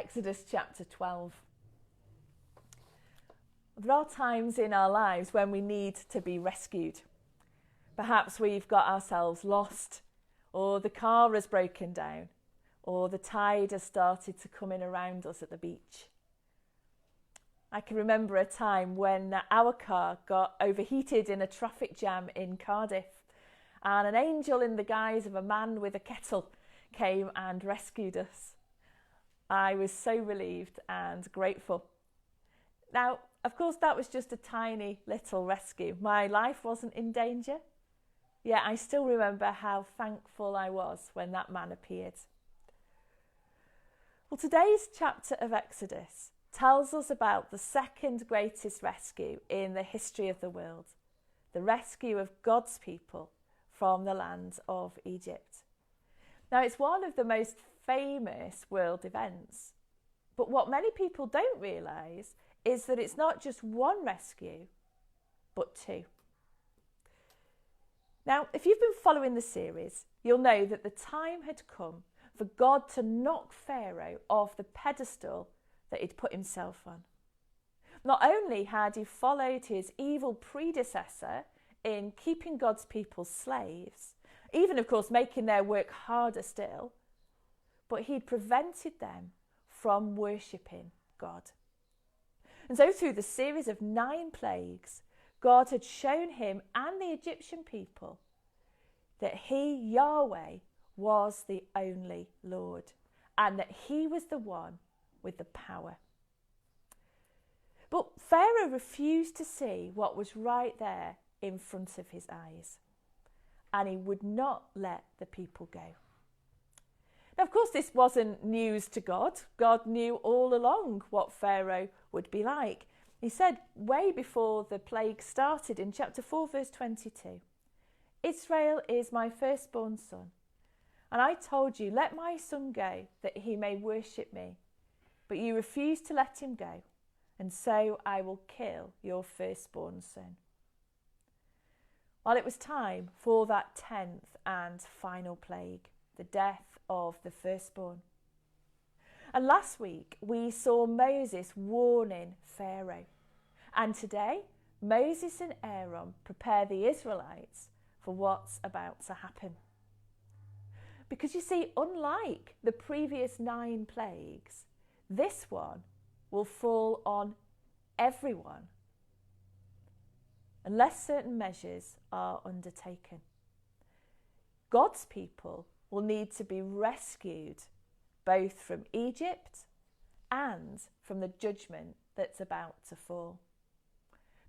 Exodus chapter 12. There are times in our lives when we need to be rescued. Perhaps we've got ourselves lost, or the car has broken down, or the tide has started to come in around us at the beach. I can remember a time when our car got overheated in a traffic jam in Cardiff, and an angel in the guise of a man with a kettle came and rescued us. I was so relieved and grateful. Now, of course, that was just a tiny little rescue. My life wasn't in danger. Yet I still remember how thankful I was when that man appeared. Well, today's chapter of Exodus tells us about the second greatest rescue in the history of the world, the rescue of God's people from the land of Egypt. Now, it's one of the most famous world events, but what many people don't realise is that it's not just one rescue, but two. Now, if you've been following the series, you'll know that the time had come for God to knock Pharaoh off the pedestal that he'd put himself on. Not only had he followed his evil predecessor in keeping God's people slaves, even of course making their work harder still, but he'd prevented them from worshipping God. And so through the series of 9 plagues, God had shown him and the Egyptian people that he, Yahweh, was the only Lord, and that he was the one with the power. But Pharaoh refused to see what was right there in front of his eyes, and he would not let the people go. Now, of course, this wasn't news to God. God knew all along what Pharaoh would be like. He said way before the plague started in chapter 4, verse 22, Israel is my firstborn son, and I told you, let my son go, that he may worship me. But you refused to let him go, and so I will kill your firstborn son. Well, it was time for that 10th and final plague, the death of the firstborn. And last week we saw Moses warning Pharaoh. And today, Moses and Aaron prepare the Israelites for what's about to happen. Because you see, unlike the previous 9 plagues, this one will fall on everyone unless certain measures are undertaken. God's people will need to be rescued both from Egypt and from the judgment that's about to fall.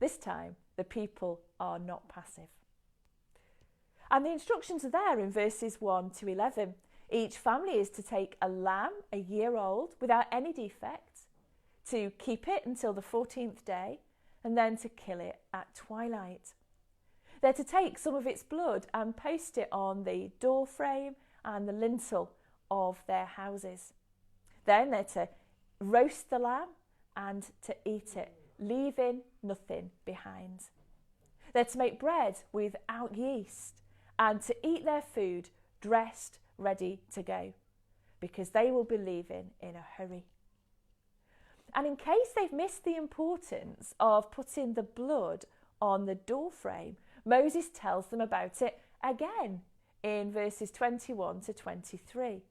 This time, the people are not passive. And the instructions are there in verses 1 to 11. Each family is to take a lamb, a year old, without any defect, to keep it until the 14th day, and then to kill it at twilight. They're to take some of its blood and post it on the door frame and the lintel of their houses. Then they're to roast the lamb and to eat it, leaving nothing behind. They're to make bread without yeast and to eat their food dressed, ready to go, because they will be leaving in a hurry. And in case they've missed the importance of putting the blood on the door frame, Moses tells them about it again in verses 21 to 23,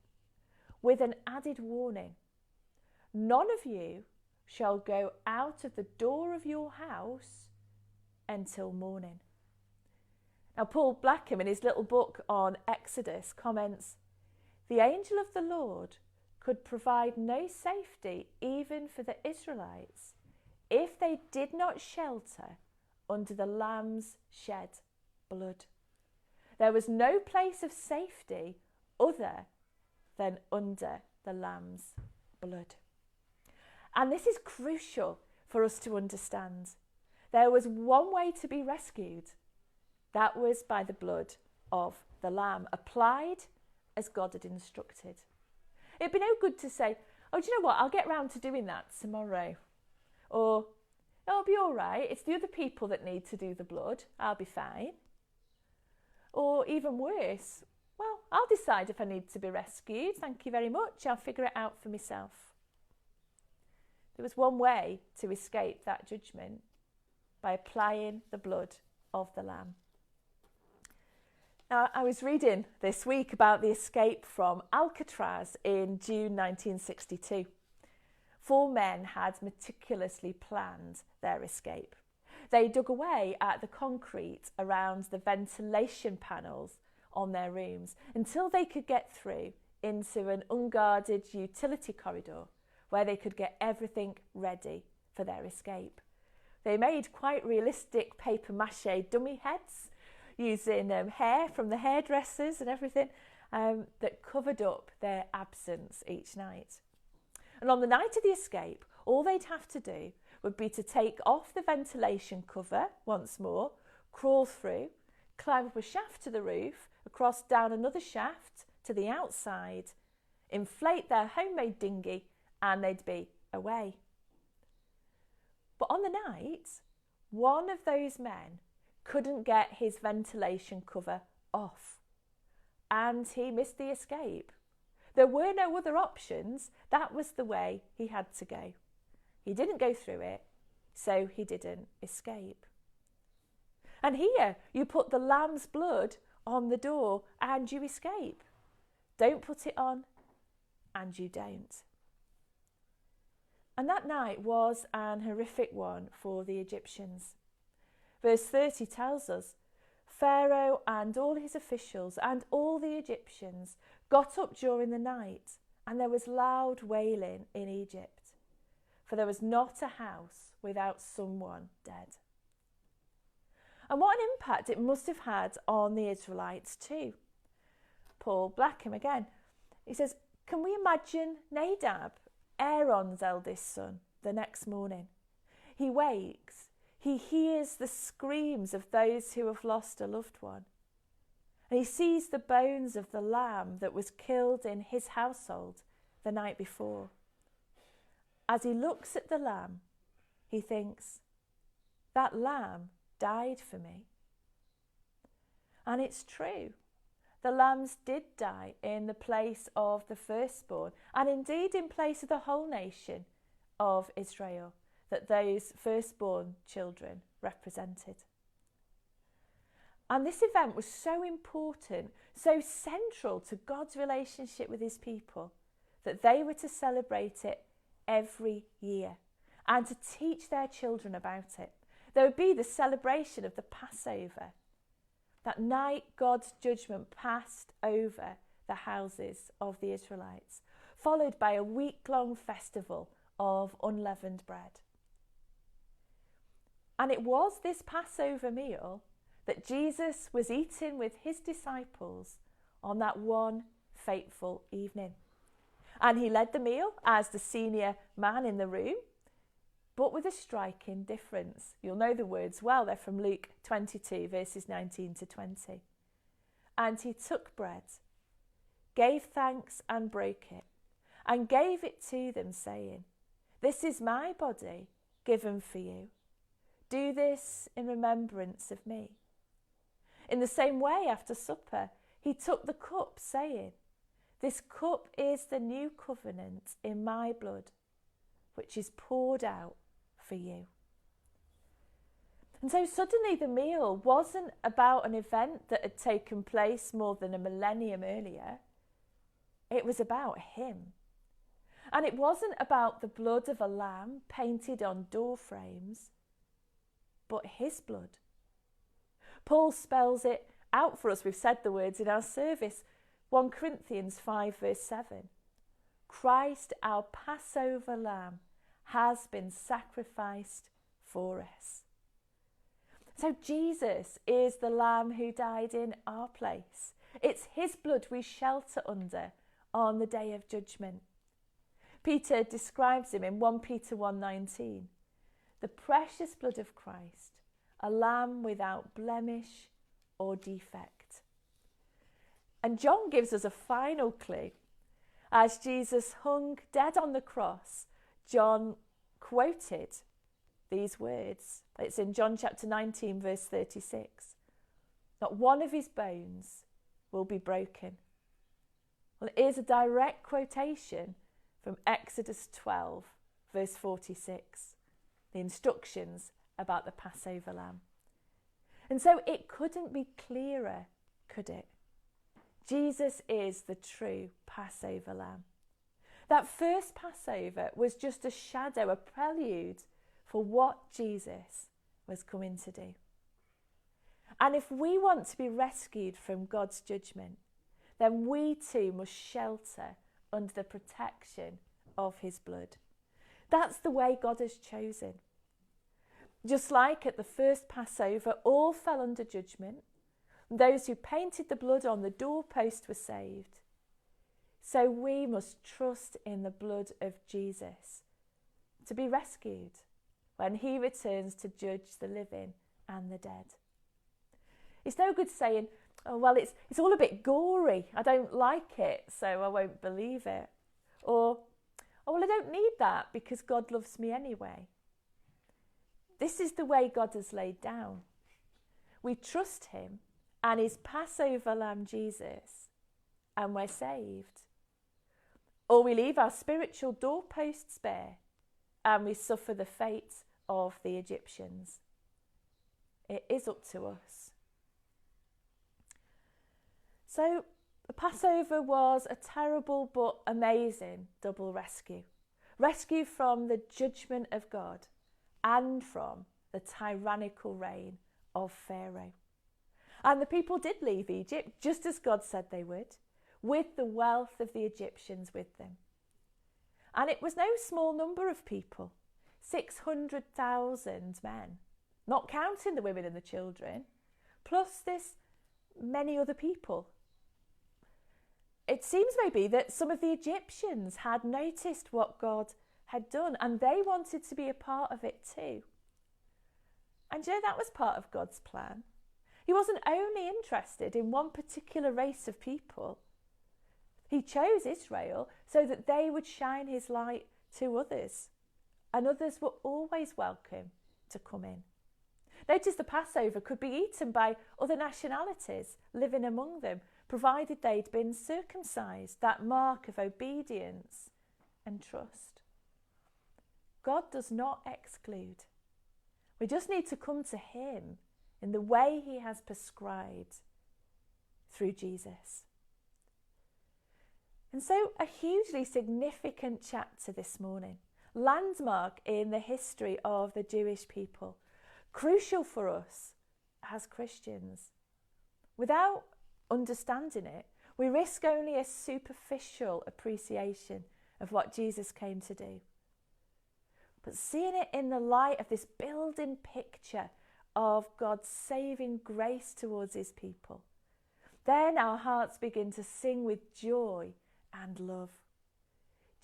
with an added warning. None of you shall go out of the door of your house until morning. Now, Paul Blackham, in his little book on Exodus, comments, the angel of the Lord could provide no safety even for the Israelites if they did not shelter under the lamb's shed blood. There was no place of safety other than under the lamb's blood. And this is crucial for us to understand. There was one way to be rescued. That was by the blood of the lamb, applied as God had instructed. It'd be no good to say, oh, do you know what, I'll get round to doing that tomorrow. Or, oh, I'll be all right, it's the other people that need to do the blood, I'll be fine. Or even worse, well, I'll decide if I need to be rescued, thank you very much, I'll figure it out for myself. There was one way to escape that judgment: by applying the blood of the Lamb. Now, I was reading this week about the escape from Alcatraz in June 1962. 4 men had meticulously planned their escape. They dug away at the concrete around the ventilation panels on their rooms until they could get through into an unguarded utility corridor where they could get everything ready for their escape. They made quite realistic paper mache dummy heads using hair from the hairdressers and everything that covered up their absence each night. And on the night of the escape, all they'd have to do would be to take off the ventilation cover once more, crawl through, climb up a shaft to the roof, across down another shaft to the outside, inflate their homemade dinghy, and they'd be away. But on the night, one of those men couldn't get his ventilation cover off, and he missed the escape. There were no other options. That was the way he had to go. He didn't go through it, so he didn't escape. And here you put the lamb's blood on the door and you escape. Don't put it on and you don't. And that night was an horrific one for the Egyptians. Verse 30 tells us, Pharaoh and all his officials and all the Egyptians got up during the night, and there was loud wailing in Egypt, for there was not a house without someone dead. And what an impact it must have had on the Israelites too. Paul Blackham again, he says, can we imagine Nadab, Aaron's eldest son, the next morning? He wakes, he hears the screams of those who have lost a loved one, and he sees the bones of the lamb that was killed in his household the night before. As he looks at the lamb, he thinks, that lamb died for me. And it's true. The lambs did die in the place of the firstborn, and indeed in place of the whole nation of Israel that those firstborn children represented. And this event was so important, so central to God's relationship with his people, that they were to celebrate it every year and to teach their children about it. There would be the celebration of the Passover. That night God's judgment passed over the houses of the Israelites, followed by a week-long festival of unleavened bread. And it was this Passover meal that Jesus was eating with his disciples on that one fateful evening. And he led the meal as the senior man in the room, but with a striking difference. You'll know the words well. They're from Luke 22, verses 19 to 20. And he took bread, gave thanks and broke it, and gave it to them, saying, "This is my body given for you. Do this in remembrance of me." In the same way, after supper, he took the cup, saying, "This cup is the new covenant in my blood, which is poured out for you." And so suddenly the meal wasn't about an event that had taken place more than a millennium earlier. It was about him. And it wasn't about the blood of a lamb painted on door frames, but his blood. Paul spells it out for us. We've said the words in our service. 1 Corinthians 5 verse 7. Christ, our Passover lamb, has been sacrificed for us. So Jesus is the lamb who died in our place. It's his blood we shelter under on the day of judgment. Peter describes him in 1 Peter 1:19. The precious blood of Christ, a lamb without blemish or defect. And John gives us a final clue. As Jesus hung dead on the cross, John quoted these words. It's in John chapter 19, verse 36. Not one of his bones will be broken. Well, it is a direct quotation from Exodus 12, verse 46, the instructions about the Passover lamb. And so it couldn't be clearer, could it? Jesus is the true Passover lamb. That first Passover was just a shadow, a prelude for what Jesus was coming to do. And if we want to be rescued from God's judgment, then we too must shelter under the protection of his blood. That's the way God has chosen. Just like at the first Passover, all fell under judgment. Those who painted the blood on the doorpost were saved. So we must trust in the blood of Jesus to be rescued when he returns to judge the living and the dead. It's no good saying, oh, well, it's all a bit gory. I don't like it, so I won't believe it. Or, oh, well, I don't need that because God loves me anyway. This is the way God has laid down. We trust him and his Passover lamb Jesus, and we're saved. Or we leave our spiritual doorposts bare and we suffer the fate of the Egyptians. It is up to us. So the Passover was a terrible but amazing double rescue. Rescue from the judgment of God and from the tyrannical reign of Pharaoh. And the people did leave Egypt, just as God said they would, with the wealth of the Egyptians with them. And it was no small number of people, 600,000 men, not counting the women and the children, plus this many other people. It seems maybe that some of the Egyptians had noticed what God had done and they wanted to be a part of it too. And you know, that was part of God's plan. He wasn't only interested in one particular race of people. He chose Israel so that they would shine his light to others, and others were always welcome to come in. Notice the Passover could be eaten by other nationalities living among them, provided they'd been circumcised, that mark of obedience and trust. God does not exclude. We just need to come to him in the way he has prescribed through Jesus. And so a hugely significant chapter this morning, landmark in the history of the Jewish people, crucial for us as Christians. Without understanding it, we risk only a superficial appreciation of what Jesus came to do. But seeing it in the light of this building picture of God's saving grace towards his people, then our hearts begin to sing with joy and love.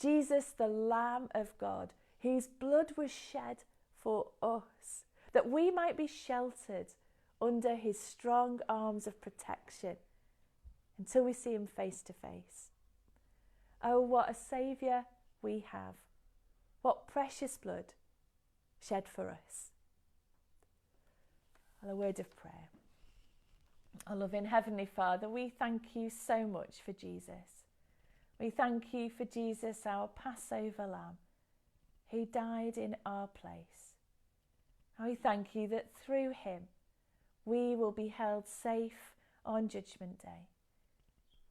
Jesus, the Lamb of God, whose blood was shed for us, that we might be sheltered under his strong arms of protection until we see him face to face. Oh, what a Saviour we have. What precious blood shed for us. And a word of prayer. Our loving Heavenly Father, we thank you so much for Jesus. We thank you for Jesus, our Passover lamb, who died in our place. And we thank you that through him we will be held safe on Judgment Day.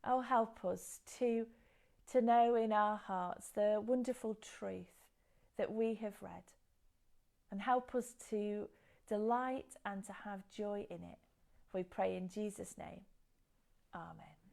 Oh, help us to know in our hearts the wonderful truth that we have read, and help us to delight and to have joy in it. We pray in Jesus' name. Amen.